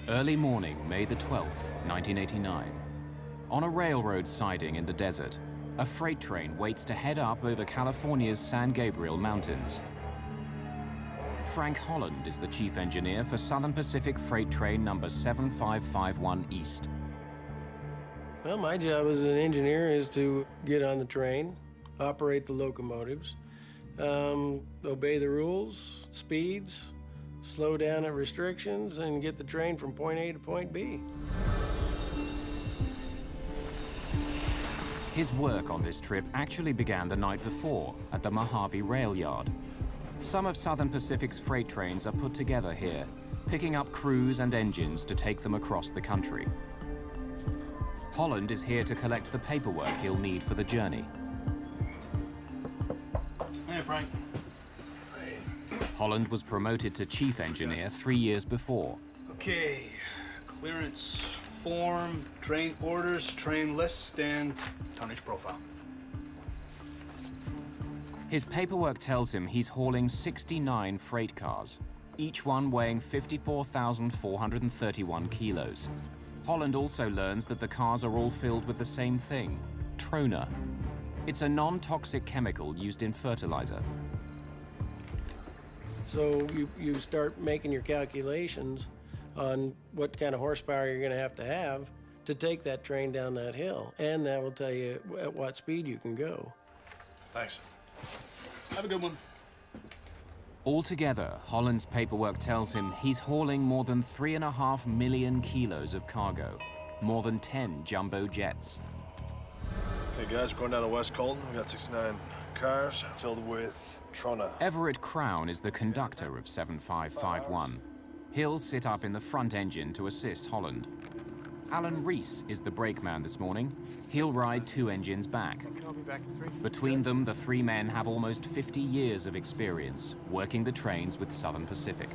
Early morning, May the 12th, 1989. On a railroad siding in the desert, a freight train waits to head up over California's San Gabriel Mountains. Frank Holland is the chief engineer for Southern Pacific Freight Train number 7551 East. Well, my job as an engineer is to get on the train, operate the locomotives, obey the rules, speeds, slow down at restrictions, and get the train from point A to point B. His work on this trip actually began the night before at the Mojave Rail Yard. Some of Southern Pacific's freight trains are put together here, picking up crews and engines to take them across the country. Holland is here to collect the paperwork he'll need for the journey. Hey, Frank. Holland was promoted to chief engineer 3 years before. Okay, clearance form, train orders, train list, and tonnage profile. His paperwork tells him he's hauling 69 freight cars, each one weighing 54,431 kilos. Holland also learns that the cars are all filled with the same thing, trona. It's a non-toxic chemical used in fertilizer. So you start making your calculations on what kind of horsepower you're going to have to take that train down that hill. And that will tell you at what speed you can go. Thanks. Have a good one. Altogether, Holland's paperwork tells him he's hauling more than 3.5 million kilos of cargo, more than 10 jumbo jets. Hey guys, going down to West Colton. We got 69 cars filled with trona. Everett Crown is the conductor of 7551. He'll sit up in the front engine to assist Holland. Alan Reese is the brakeman this morning. He'll ride 2 engines back. Between them, the 3 men have almost 50 years of experience working the trains with Southern Pacific.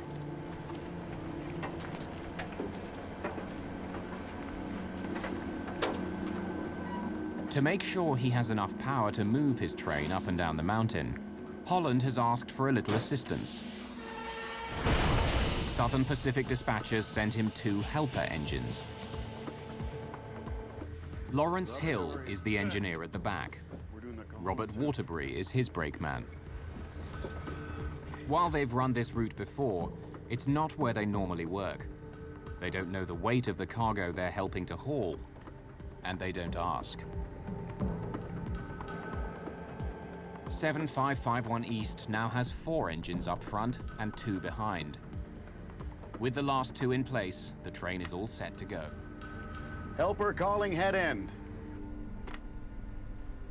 To make sure he has enough power to move his train up and down the mountain, Holland has asked for a little assistance. Southern Pacific dispatchers sent him 2 helper engines. Lawrence Hill is the engineer at the back. Robert Waterbury is his brakeman. While they've run this route before, it's not where they normally work. They don't know the weight of the cargo they're helping to haul, and they don't ask. 7551 East now has 4 engines up front and 2 behind. With the last 2 in place, the train is all set to go. Helper calling head end.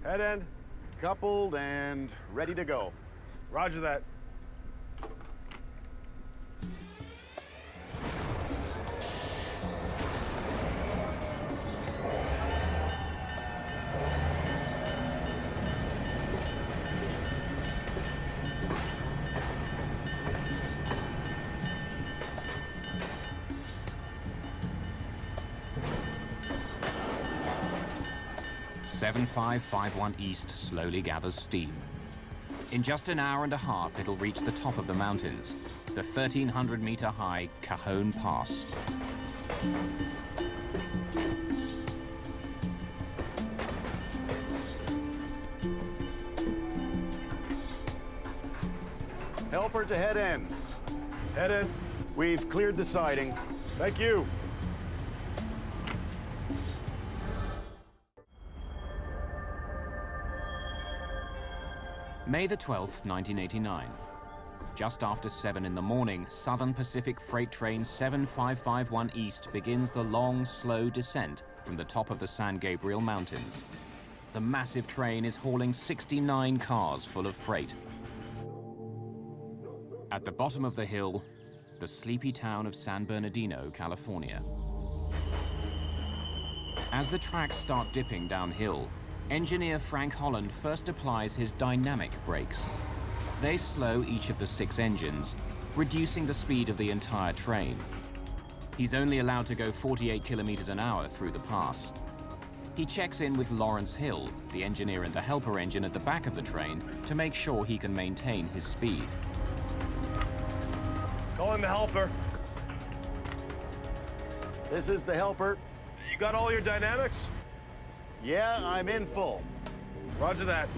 Head end. Coupled and ready to go. Roger that. .7551 East slowly gathers steam. In just an hour and a half, it'll reach the top of the mountains, the 1,300-meter-high Cajon Pass. Helper to head end. Head end. We've cleared the siding. Thank you. May the 12th, 1989. Just after 7 in the morning, Southern Pacific Freight Train 7551 East begins the long, slow descent from the top of the San Gabriel Mountains. The massive train is hauling 69 cars full of freight. At the bottom of the hill, the sleepy town of San Bernardino, California. As the tracks start dipping downhill, engineer Frank Holland first applies his dynamic brakes. They slow each of the 6 engines, reducing the speed of the entire train. He's only allowed to go 48 kilometers an hour through the pass. He checks in with Lawrence Hill, the engineer in the helper engine at the back of the train, to make sure he can maintain his speed. Call in the helper. This is the helper. You got all your dynamics? Yeah, I'm in full. Roger that.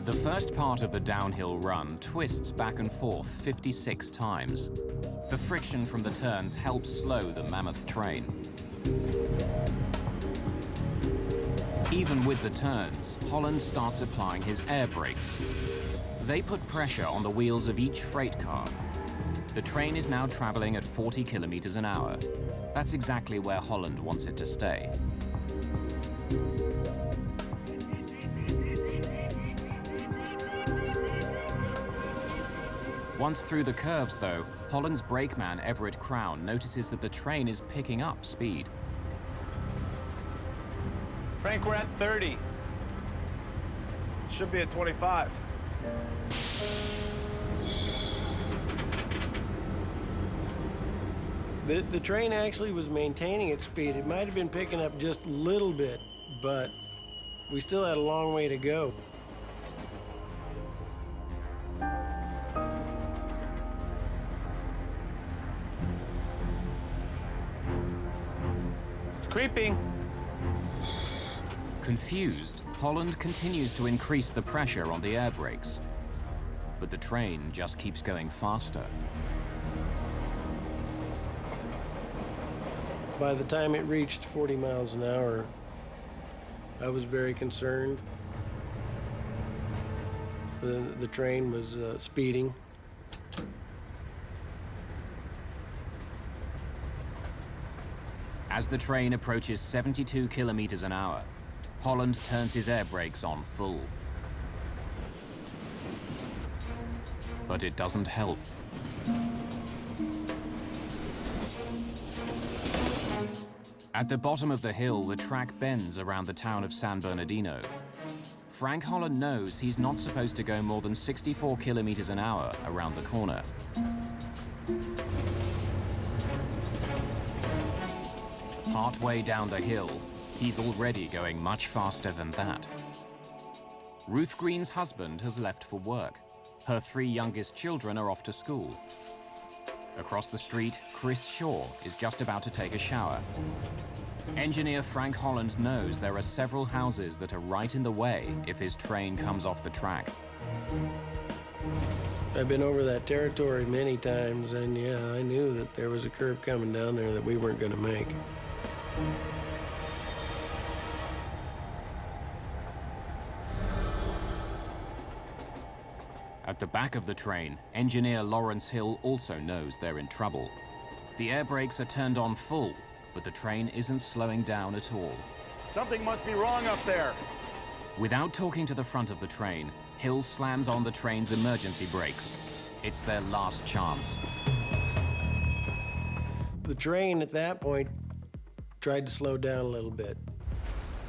The first part of the downhill run twists back and forth 56 times. The friction from the turns helps slow the mammoth train. Even with the turns, Holland starts applying his air brakes. They put pressure on the wheels of each freight car. The train is now traveling at 40 kilometers an hour. That's exactly where Holland wants it to stay. Once through the curves, though, Holland's brakeman, Everett Crown, notices that the train is picking up speed. Frank, we're at 30. Should be at 25. The train actually was maintaining its speed. It might have been picking up just a little bit, but we still had a long way to go. It's creeping. Confused, Holland continues to increase the pressure on the air brakes. But the train just keeps going faster. By the time it reached 40 miles an hour, I was very concerned. The train was speeding. As the train approaches 72 kilometers an hour, Holland turns his air brakes on full. But it doesn't help. At the bottom of the hill, the track bends around the town of San Bernardino. Frank Holland knows he's not supposed to go more than 64 kilometers an hour around the corner. Partway down the hill, he's already going much faster than that. Ruth Green's husband has left for work. Her 3 youngest children are off to school. Across the street, Chris Shaw is just about to take a shower. Engineer Frank Holland knows there are several houses that are right in the way if his train comes off the track. I've been over that territory many times, and yeah, I knew that there was a curve coming down there that we weren't going to make. At the back of the train, engineer Lawrence Hill also knows they're in trouble. The air brakes are turned on full, but the train isn't slowing down at all. Something must be wrong up there. Without talking to the front of the train, Hill slams on the train's emergency brakes. It's their last chance. The train at that point tried to slow down a little bit.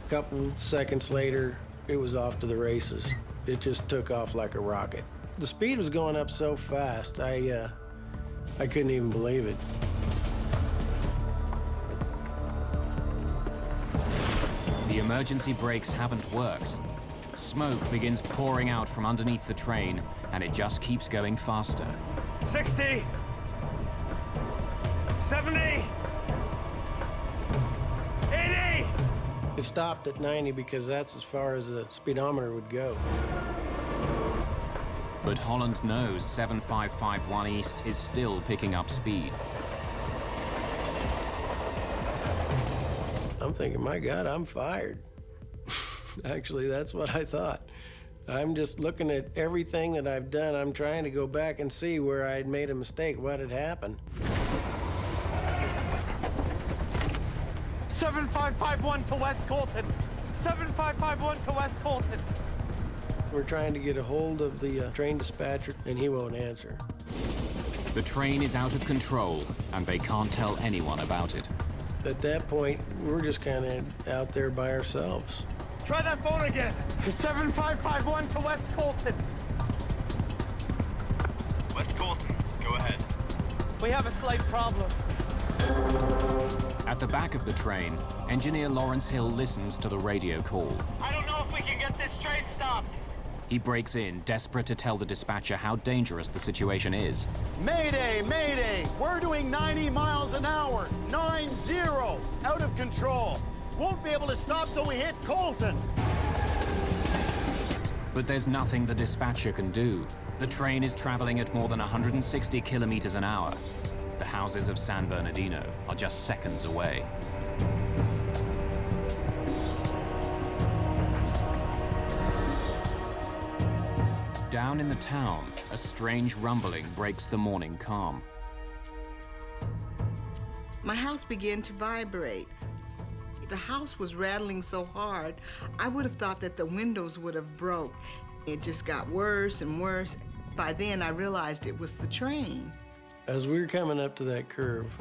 A couple seconds later, it was off to the races. It just took off like a rocket. The speed was going up so fast, I couldn't even believe it. The emergency brakes haven't worked. Smoke begins pouring out from underneath the train, and it just keeps going faster. 60! 70! 80! It stopped at 90 because that's as far as the speedometer would go. But Holland knows 7551 East is still picking up speed. I'm thinking, my God, I'm fired. Actually, that's what I thought. I'm just looking at everything that I've done. I'm trying to go back and see where I had made a mistake, what had happened. 7551 to West Colton. 7551 to West Colton. We're trying to get a hold of the train dispatcher, and he won't answer. The train is out of control, and they can't tell anyone about it. At that point, we're just kind of out there by ourselves. Try that phone again! 7551 to West Colton. West Colton, go ahead. We have a slight problem. At the back of the train, engineer Lawrence Hill listens to the radio call. I don't know if we can get this train stopped. He breaks in, desperate to tell the dispatcher how dangerous the situation is. Mayday, mayday! We're doing 90 miles an hour. 9-0. Out of control. Won't be able to stop till we hit Colton. But there's nothing the dispatcher can do. The train is traveling at more than 160 kilometers an hour. The houses of San Bernardino are just seconds away. Down in the town, a strange rumbling breaks the morning calm. My house began to vibrate. The house was rattling so hard, I would have thought that the windows would have broke. It just got worse and worse. By then, I realized it was the train. As we were coming up to that curve,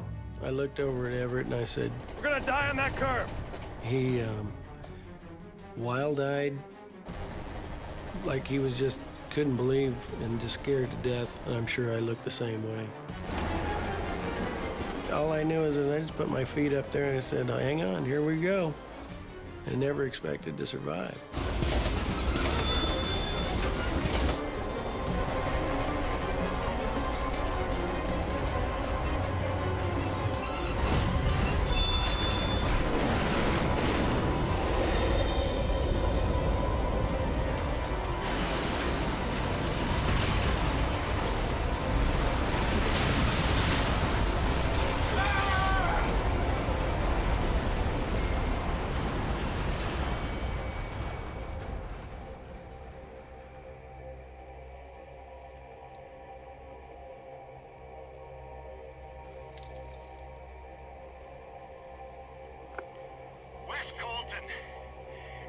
I looked over at Everett and I said, We're gonna die on that curve. he wild-eyed, like he was just couldn't believe and just scared to death, and I'm sure I looked the same way. All I knew is that I just put my feet up there and I said, hang on, here we go. I never expected to survive. West Colton.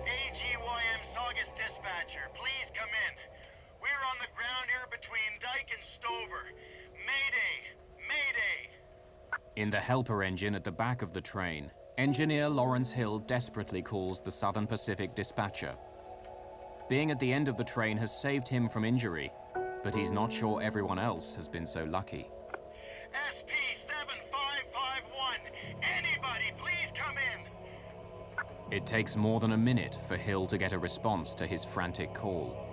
AGYM Saugus dispatcher, please come in. We're on the ground here between Dyke and Stover. Mayday! Mayday! In the helper engine at the back of the train, engineer Lawrence Hill desperately calls the Southern Pacific dispatcher. Being at the end of the train has saved him from injury, but he's not sure everyone else has been so lucky. SP7551, anybody please come in! It takes more than a minute for Hill to get a response to his frantic call.